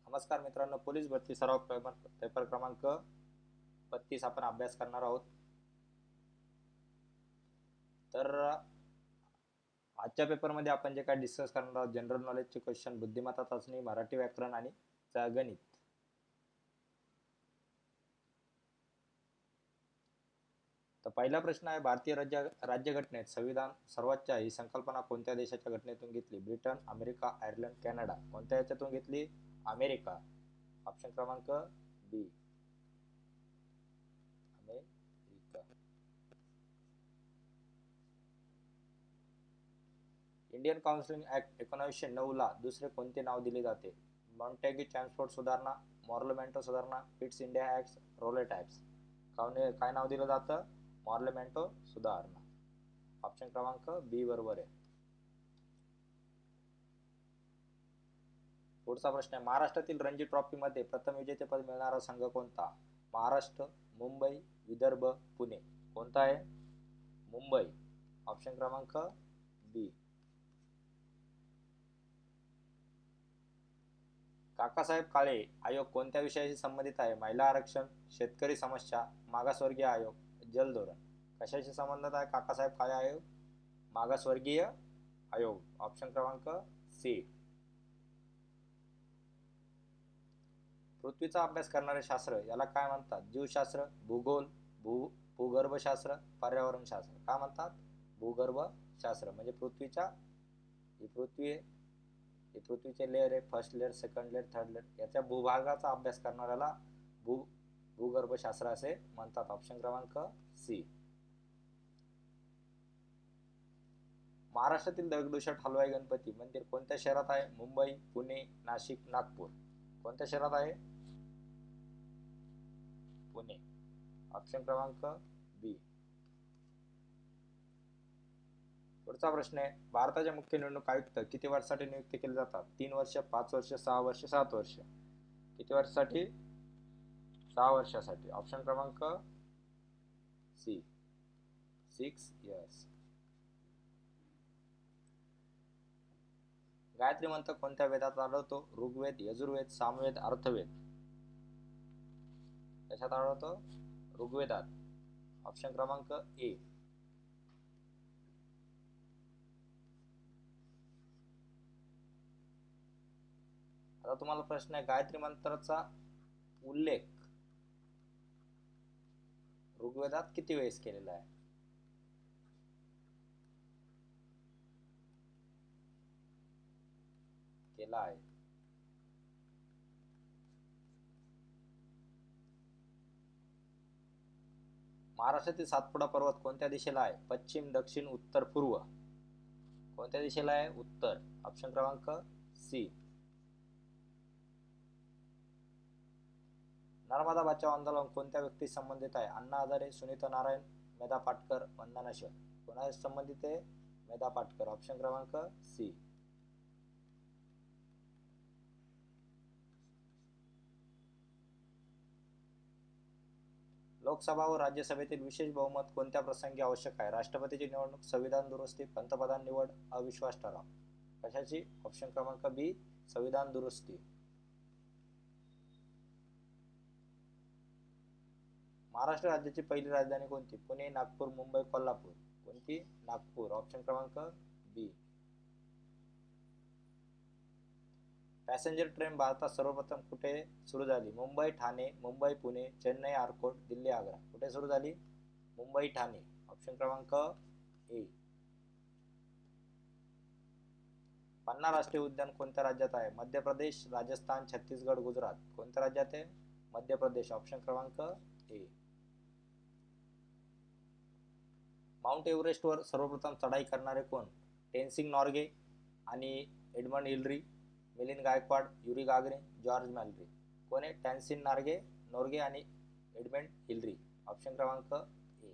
नमस्कार मित्रांनो, पोलीस भरती सराव पेपर क्रमांक 32 आपण अभ्यास करणार आहोत. तर आजच्या पेपरमध्ये आपण जे काय डिस्कस करणार आहोत, जनरल नॉलेजचे क्वेश्चन, बुद्धिमत्ता चाचणी, मराठी व्याकरण आणि गणित. तर पहिला प्रश्न आहे, भारतीय राज्यघटनेत संविधान सर्वोच्च ही संकल्पना कोणत्या देशाच्या घटनेतून घेतली? Britain, America, Ireland, Canada. कोणत्या याच्यातून घेतली? अमेरिका. ऑप्शन क्रमांक बी, अमेरिका. इंडियन काउन्सिल ऍक्ट 1909 ला दुसरे कोणते नाव दिले जाते? मॉन्टेग्यू ट्रान्सपोर्ट सुधारणा, मॉर्लमेंटो सुधारणा, Pitt's India act, Rowlatt act. काय नाव दिलं जातं? मॉर्लमेंटो सुधारणा. ऑप्शन क्रमांक बी बरोबर आहे. पुढचा प्रश्न आहे, महाराष्ट्रातील रणजी ट्रॉफी मध्ये प्रथम विजेतेपद मिळणारा संघ कोणता? महाराष्ट्र, मुंबई, विदर्भ, पुणे. कोणता आहे? मुंबई. ऑप्शन क्रमांक बी. काकासाहेब काळे आयोग कोणत्या विषयाशी संबंधित आहे? महिला आरक्षण, शेतकरी समस्या, मागासवर्गीय आयोग, जलधोरण. कशाशी संबंधित आहे काकासाहेब काळे आयोग? मागासवर्गीय आयोग. ऑप्शन क्रमांक सी. पृथ्वीचा अभ्यास करणारे शास्त्र याला काय म्हणतात? जीवशास्त्र, भूगोल, भूगर्भशास्त्र, पर्यावरणशास्त्र. काय म्हणतात? भूगर्भशास्त्र. म्हणजे ही पृथ्वी आहे, ही पृथ्वीचे लेअर आहे, first layer, second layer, third layer, याच्या भूभागाचा अभ्यास करणाऱ्याला भूगर्भशास्त्र असे म्हणतात. ऑप्शन क्रमांक सी. महाराष्ट्रातील दगडूशेठ हलवाई गणपती मंदिर कोणत्या शहरात आहे? मुंबई, पुणे, नाशिक, नागपूर. कोणत्या शहरात आहे? पुणे. ऑप्शन क्रमांक बी. पुढचा प्रश्न आहे, भारताचे मुख्य निवडणूक आयुक्त किती वर्षासाठी नियुक्त केले जातात? 3 वर्ष, 5 वर्ष, 6 वर्ष, 7 वर्ष. किती वर्षासाठी? 6 वर्षासाठी. ऑप्शन क्रमांक सी, 6 years. गायत्री मंत्र कोणत्या वेदात आढळतो? ऋग्वेद, यजुर्वेद, सामवेद, अर्थवेद. कशात आढळतो? ऋग्वेदात. ऑप्शन क्रमांक ए. आता तुम्हाला प्रश्न आहे, गायत्री मंत्राचा उल्लेख ऋग्वेदात किती वेळेस केलेला आहे? केला आहे. महाराष्ट्रातील सातपुडा पर्वत कोणत्या दिशेला आहे? पश्चिम, दक्षिण, उत्तर, पूर्व. कोणत्या दिशेला आहे? उत्तर. ऑप्शन क्रमांक सी. नर्मदा बचाव आंदोलन कोणत्या व्यक्ती संबंधित आहे? अण्णा हजारे, सुनीता नारायण, मेधा पाटकर, वंदना शिवा. कोणा संबंधित आहे? मेधा पाटकर. ऑप्शन क्रमांक सी. लोकसभा व राज्यसभेतील विशेष बहुमत कोणत्या प्रसंगी आवश्यक आहे? राष्ट्रपतीची निवडणूक, संविधान दुरुस्ती, पंतप्रधान निवड, अविश्वास ठराव. कशाची? ऑप्शन क्रमांक बी, संविधान दुरुस्ती. महाराष्ट्र राज्याची पहिली राजधानी कोणती? पुणे, नागपूर, मुंबई, कोल्हापूर. कोणती? नागपूर. ऑप्शन क्रमांक बी. पॅसेंजर ट्रेन भारतात सर्वप्रथम कुठे सुरू झाली? मुंबई, ठाणे, मुंबई, पुणे, चेन्नई, आरकोट, दिल्ली, आग्रा. कुठे सुरू झाली? मुंबई, ठाणे. ऑप्शन क्रमांक ए. पन्ना राष्ट्रीय उद्यान कोणत्या राज्यात आहे? मध्य प्रदेश, राजस्थान, छत्तीसगड, गुजरात. कोणत्या राज्यात आहे? मध्य प्रदेश. ऑप्शन क्रमांक ए. माउंट एव्हरेस्ट वर सर्वप्रथम चढाई करणारे कोण? टेन्सिंग नॉर्गे आणि Edmund Hillary, Milind Gaikwad, Yuri Gagarin, George Mallory. कोण आहे? टेन्सिंग नॉर्गे आणि एडमंड हिलरी. ऑप्शन क्रमांक ए.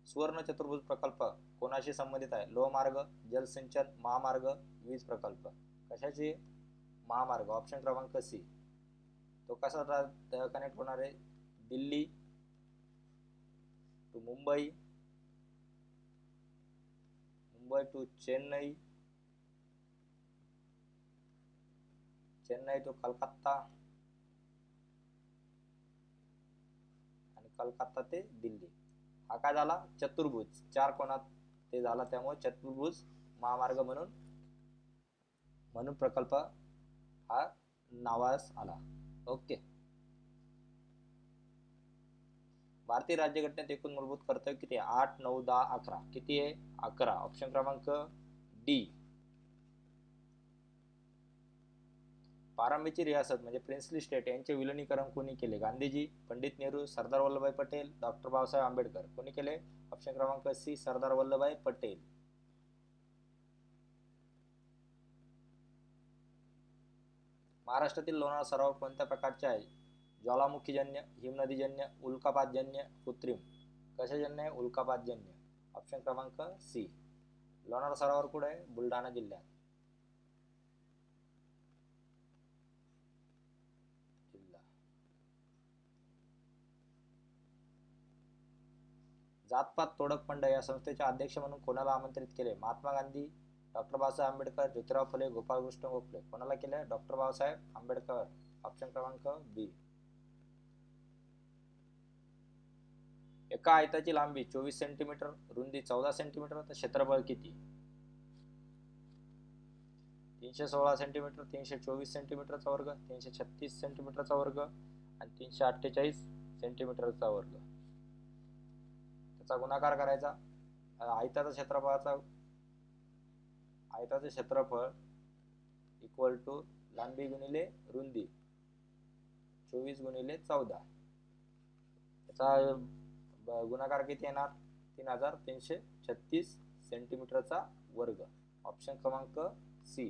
सुवर्ण चतुर्भुज प्रकल्प कोणाशी संबंधित आहे? लोहमार्ग, जलसिंचन, महामार्ग, वीज प्रकल्प. कशाची? महामार्ग. ऑप्शन क्रमांक सी. तो कसा कनेक्ट होणार आहे? दिल्ली टू मुंबई, मुंबई टू चेन्नई, चेन्नई तो कलकत्ता आणि कलकत्ता ते दिल्ली. हा काय झाला चतुर्भुज, 4 कोणात ते झाला, त्यामुळे चतुर्भुज महामार्ग म्हणून प्रकल्प हा नावास आला. ओके. भारतीय राज्यघटनेत एकूण मूलभूत कर्तव्य किती आहे? 8, 9, 10, 11. किती आहे? 11. ऑप्शन क्रमांक डी. प्रारंभीची रियासत म्हणजे प्रिन्सली स्टेट यांचे विलिनीकरण कोणी केले? गांधीजी, पंडित नेहरू, सरदार वल्लभभाई पटेल, डॉक्टर बाबासाहेब आंबेडकर. कोणी केले? ऑप्शन क्रमांक सी, सरदार वल्लभभाई पटेल. महाराष्ट्रातील लोणार सरोवर कोणत्या प्रकारचे आहे? ज्वालामुखीजन्य, हिमनदीजन्य, उल्कापातजन्य, कृत्रिम. कशाजन्य आहे? उल्कापातजन्य. ऑप्शन क्रमांक सी. लोणार सरोवर कुठे आहे? बुलढाणा जिल्ह्यात. जातपात तोडक फंड या संस्थेचे अध्यक्ष म्हणून कोणाला आमंत्रित केले? महात्मा गांधी, डॉक्टर बाबासाहेब आंबेडकर, ज्योतिराव फुले, गोपाळकृष्ण गोखले. कोणाला केले? डॉक्टर बाबासाहेब आंबेडकर. ऑप्शन क्रमांक बी. एका आयताची लांबी 24 सेंटीमीटर, रुंदी 14 सेंटीमीटर, तर क्षेत्रफळ किती? 316 सेंटीमीटर, 324 सेंटीमीटरचा वर्ग, 336 सेंटीमीटरचा वर्ग आणि 348 सेंटीमीटरचा वर्ग. त्याचा गुणाकार करायचा. आयताचं क्षेत्रफळ इक्वल टू लांबी गुणिले रुंदी 24 गुणिले 14. त्याचा गुणाकार किती येणार? 3336 सेंटीमीटरचा वर्ग. ऑप्शन क्रमांक सी.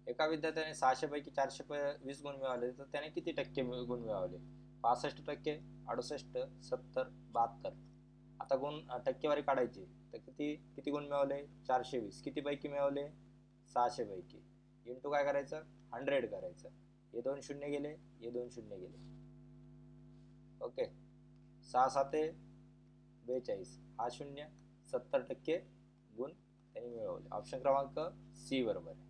एका विद्यार्थ्याने 600 पैकी 420 गुण मिळवले तर त्याने किती टक्के गुण मिळवले? 65%, 68%, 70%, 72%. आता गुण टक्केवारी काढायची तर किती गुण मिळवले? 420. किती पैकी मिळवले? 600 पैकी. इंटू काय करायचं? 100 करायचं. हे 2 शून्य गेले, हे 2 शून्य गेले. ओके. 6 7 42. हा शून्य. 70% गुण त्यांनी मिळवले. ऑप्शन क्रमांक सी बरोबर आहे.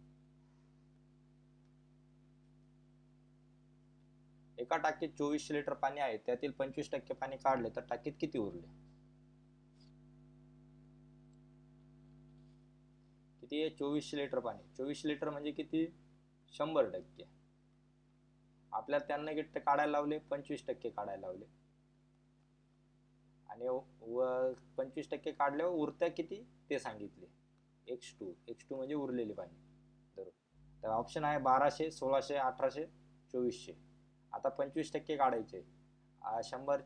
एका टाकीत 2400 लिटर पाणी आहे, त्यातील 25% पाणी काढले तर टाकीत किती उरले? किती आहे? 2400 लिटर पाणी. 2400 लिटर म्हणजे किती? 100%. आपल्याला त्यांना किती काढायला लावले? 25% काढायला लावले आणि 25% काढल्यावर उरत्या किती ते सांगितले. x2 म्हणजे उरलेले पाणी. तर ऑप्शन आहे 1200, 1600, 1800, 2400. आता 25% काढायचे. 100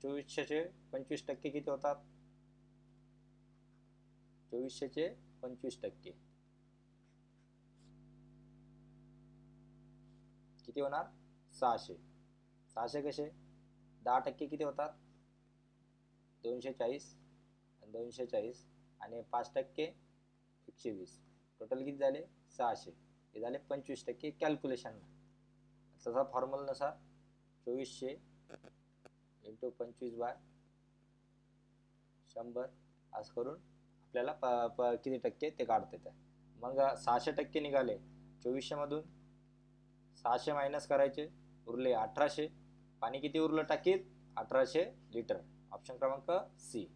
2400चे 25% किती होतात? 2400चे 25% किती होणार? 600. 600 कसे? 10% किती होतात? 240 आणि 240 आणि 5% 120. टोटल किती झाले? 600. हे झाले 25% कॅल्क्युलेशन. तसा फॉर्म्युलानुसार 2400 इंटू 25/100 असं करून आपल्याला किती टक्के ते काढता येतं. मग 600% निघाले. 2400 मधून 600 मायनस करायचे, उरले 1800. पाणी किती उरलं टाकीत? 1800 लिटर. ऑप्शन क्रमांक सी.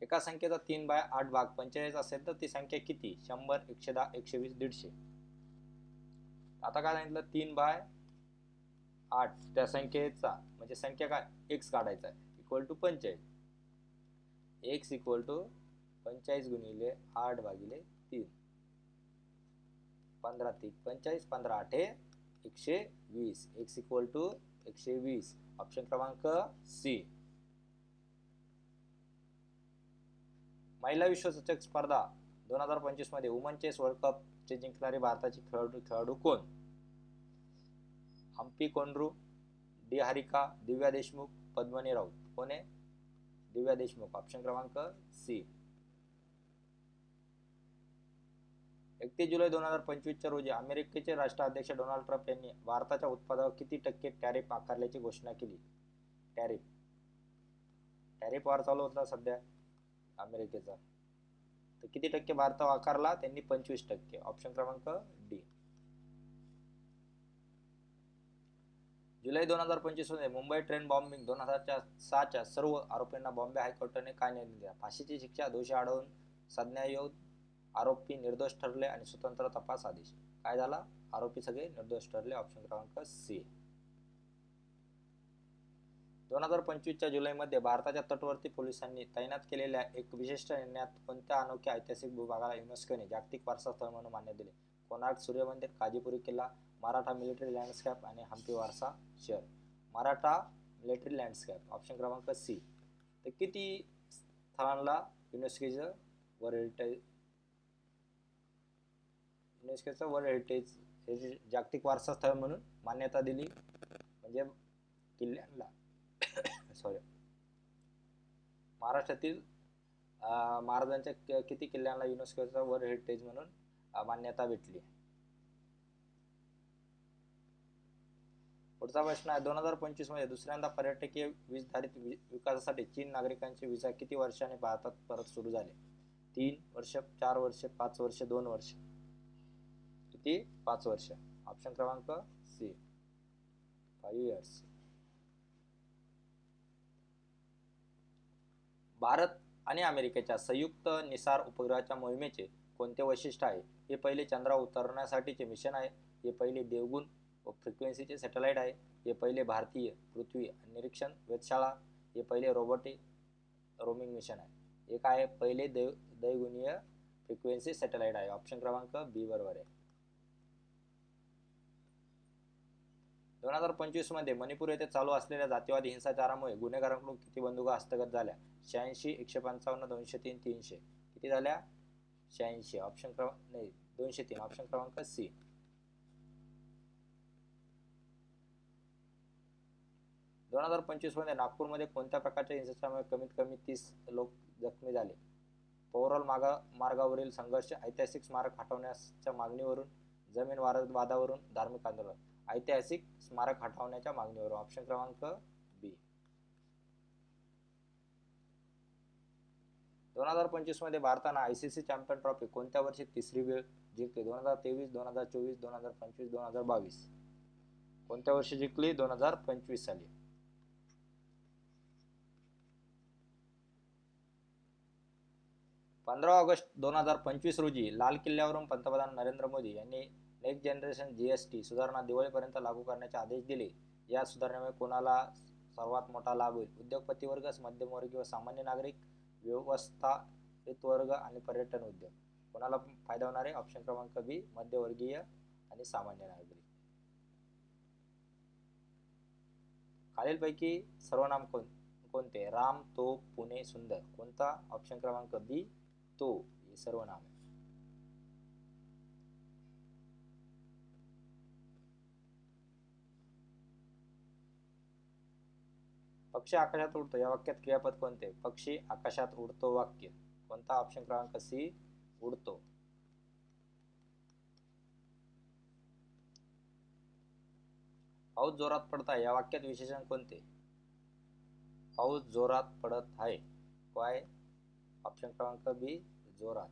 एका संख्येचा 3/8 भाग 45 असेल तर ती संख्या किती? 100, 110, 120, 150. आता काय सांगितलं? 3/8 त्या संख्येचा म्हणजे संख्या काय? x काढायचा आहे equal to 45. x equal to 45 गुणिले 8 भागिले 3. 15 3 45, 15 8 120. x equal to 120. ऑप्शन क्रमांक सी. महिला विश्वचषक स्पर्धा 2025 मध्ये वुमन चेस वर्ल्ड कप चे जिंकणारे भारताचे खेळाडू कोण? हम्पी कोनरू, डी हारिका, दिव्या देशमुख, पद्मनी राऊत. कोण आहे? दिव्या देशमुख. ऑप्शन क्रमांक सी. 31 जुलै 2025 रोजी अमेरिकेचे राष्ट्राध्यक्ष डोनाल्ड ट्रम्प यांनी भारताच्या उत्पादनावर किती टक्के टॅरिफ आकारल्याची घोषणा केली? टॅरिफ वार चालू होता सध्या अमेरिकेचा. तर किती टक्के भारत आकारला त्यांनी? 25%. ऑप्शन क्रमांक डी. जुलै 2025 मध्ये मुंबई ट्रेन बॉम्बिंग 2006च्या सर्व आरोपींना बॉम्बे हायकोर्टाने काय निर्णय दिला? फाशीची शिक्षा, दोषी आढळून संज्ञायोग, आरोपी निर्दोष ठरले आणि स्वतंत्र तपास आदेश. काय झाला? आरोपी सगळे निर्दोष ठरले. ऑप्शन क्रमांक सी. 2025च्या जुलैमध्ये भारताच्या तटवर्ती पोलिसांनी तैनात केलेल्या एक विशिष्ट निर्णयात कोणत्या अनोख्या ऐतिहासिक भूभागाला युनेस्कोने जागतिक वारसा स्थळ म्हणून मान्यता दिले? कोणार्क सूर्य मंदिर, काजीपुरी किल्ला, मराठा मिलिटरी लँडस्केप आणि हम्पी वारसा शहर. Maratha military landscape. ऑप्शन क्रमांक सी. तर किती स्थळांना युनेस्कोचं वर्ल्ड हेरिटेज हे जागतिक वारसा स्थळ म्हणून मान्यता दिली? म्हणजे किल्ल्यांना सॉरी महाराष्ट्रातील महाराजांच्या किती किल्ल्यांना युनेस्कोचा वर्ल्ड हेरिटेज म्हणून मान्यता भेटली? पुढचा प्रश्न आहे, 2025 मध्ये दुसऱ्यांदा पर्यटकीय वीजधारित विकासासाठी चीन नागरिकांचे व्हिसा किती वर्षांनी भारतात परत सुरू झाले? 3 वर्ष, 4 वर्ष, 5 वर्ष, 2 वर्ष. किती? 5 वर्ष. ऑप्शन क्रमांक सी, 5 इयर्स. भारत आणि अमेरिकेच्या संयुक्त निसार उपग्रहाच्या मोहिमेचे कोणते वैशिष्ट्य आहे? हे पहिले चंद्रावर उतरण्यासाठीचे मिशन आहे, हे पहिले देवगुण व फ्रिक्वेन्सीचे सॅटेलाइट आहे, हे पहिले भारतीय पृथ्वी निरीक्षण वेधशाळा, हे पहिले रोबोटिक रोमिंग मिशन आहे. हे काय? पहिले दैगुणीय फ्रिक्वेन्सी सॅटेलाइट आहे. ऑप्शन क्रमांक बी बरोबर आहे. 2025 मध्ये मणिपूर येथे चालू असलेल्या जातीवादी हिंसाचारामुळे गुन्हेगारांकडून किती बंदुका हस्तगत झाल्या? 86, 155, 203, 300. किती झाल्या? 86. ऑप्शन क्रमांक नाही 203. ऑप्शन क्रमांक सी. दोन 2025 मध्ये नागपूरमध्ये कोणत्या प्रकारच्या हिंसाचारामुळे कमीत कमी 30 लोक जखमी झाले? पौरल मार्गावरील संघर्ष, ऐतिहासिक स्मारक हटवण्याच्या मागणीवरून, जमीन वादावरून, धार्मिक आंदोलन. ऐतिहासिक स्मारक हटवण्याच्या मागणीवरून. ऑप्शन क्रमांक बी. 2025 मध्ये भारताने आयसीसी चॅम्पियन ट्रॉफी कोणत्या वर्षी तिसरी वेळ जिंकली? 2023, 2024, 2025, 2022. कोणत्या वर्षी जिंकली? 2025 साली. 15 ऑगस्ट 2025 रोजी लाल किल्ल्यावरून पंतप्रधान नरेंद्र मोदी यांनी नेक्स्ट जनरेशन जीएसटी सुधारणा दिवाळीपर्यंत लागू करण्याचे आदेश दिले. या सुधारणेमुळे कोणाला सर्वात मोठा लाभ होईल? उद्योगपती वर्ग, मध्यमवर्गीय व सामान्य नागरिक, व्यवस्थापित वर्ग आणि पर्यटन उद्योग. कोणाला फायदा होणार आहे? ऑप्शन क्रमांक बी, मध्यवर्गीय आणि सामान्य नागरिक. खालीलपैकी सर्वनाम कोणते? राम, तो, पुणे, सुंदर. कोणता? ऑप्शन क्रमांक बी, तो हे सर्वनाम आहे. पक्षी आकाशात उडतो या वाक्यात क्रियापद कोणते? पक्षी आकाशात उडतो वाक्य. कोणता? ऑप्शन क्रमांक सी, उडतो. पाऊस जोरात पडत आहे या वाक्यात विशेषण कोणते? पाऊस जोरात पडत आहे. काय? ऑप्शन क्रमांक बी, जोरात.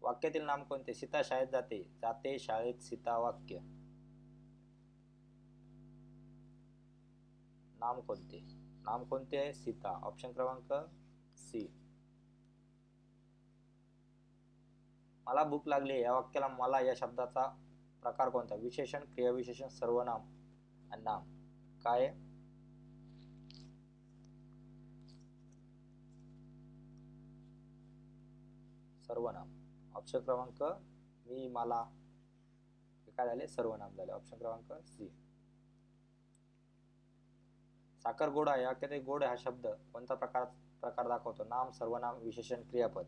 वाक्यातील नाम कोणते? सीता शाळेत जाते. जाते शाळेत सीता. वाक्य. नाम कोणते? नाम कोणते आहे? सीता. ऑप्शन क्रमांक सी. मला भूक लागली या वाक्याला मला या शब्दाचा प्रकार कोणता? विशेषण, क्रियाविशेषण, सर्वनाम आणि नाम. काय? सर्वनाम. ऑप्शन क्रमांक मी, मला काय झाले? सर्वनाम झाले. ऑप्शन क्रमांक सी. साखर गोड आहे या वाक्यात गोड हा शब्द कोणता प्रकार दाखवतो? नाम, सर्वनाम, विशेषण, क्रियापद.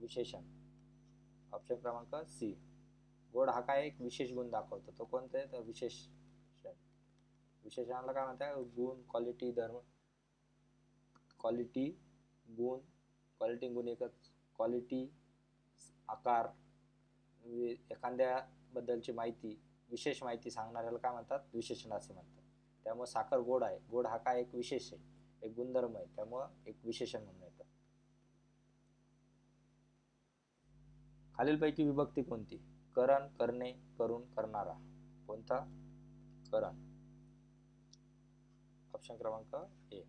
विशेषण. ऑप्शन क्रमांक सी. गोड हा काय एक विशेष गुण दाखवतो. तो कोणते? तर विशेषण. विशेषणाला काय म्हणतात? गुण, क्वालिटी, धर्म, क्वालिटी, गुण, क्वालिटी गुण एकच, क्वालिटी, आकार, एखाद्या बद्दलची माहिती, विशेष माहिती सांगणाऱ्याला काय म्हणतात? विशेषण असे म्हणतात. त्यामुळे साखर गोड आहे. गोड हा काय एक विशेष आहे, एक गुणधर्म आहे, त्यामुळं एक विशेषण म्हणून येतं. खालीलपैकी विभक्ती कोणती? करण, करणे, करून, करणारा. कोणता? करण. ऑप्शन क्रमांक ए.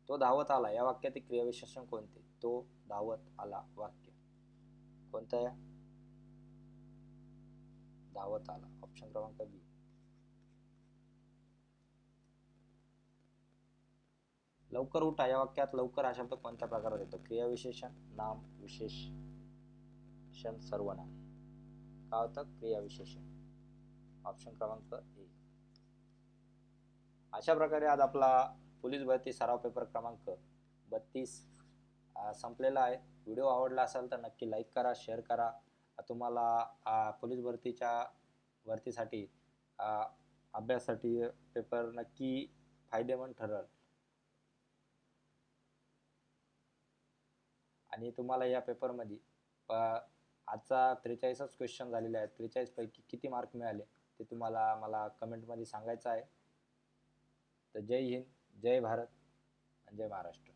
तो धावत आला या वाक्यातील क्रियाविशेषण कोणते? तो धावत आला वाक्य कोणतं आहे? धावत आला. ऑप्शन क्रमांक बी. लवकर उठा या वाक्यात लवकर हा शब्द कोणत्या प्रकारात येतो? क्रियाविशेषण, नाम, विशेषण, सर्वनाम. काय होतं? क्रियाविशेषण. ऑप्शन क्रमांक ए. अशा प्रकारे आज आपला पोलीस भरती सराव पेपर क्रमांक 32 संपलेला आहे. व्हिडिओ आवडला असेल तर नक्की लाईक करा, शेअर करा. तुम्हाला पोलीस भरतीसाठी अभ्यासासाठी पेपर नक्की फायदेमंद ठरेल. आणि तुम्हाला या पेपरमध्ये आजचा 43च क्वेश्चन झालेले आहेत. 43 पैकी किती मार्क मिळाले ते तुम्हाला मला कमेंटमध्ये सांगायचं आहे. तर जय हिंद, जय भारत आणि जय महाराष्ट्र.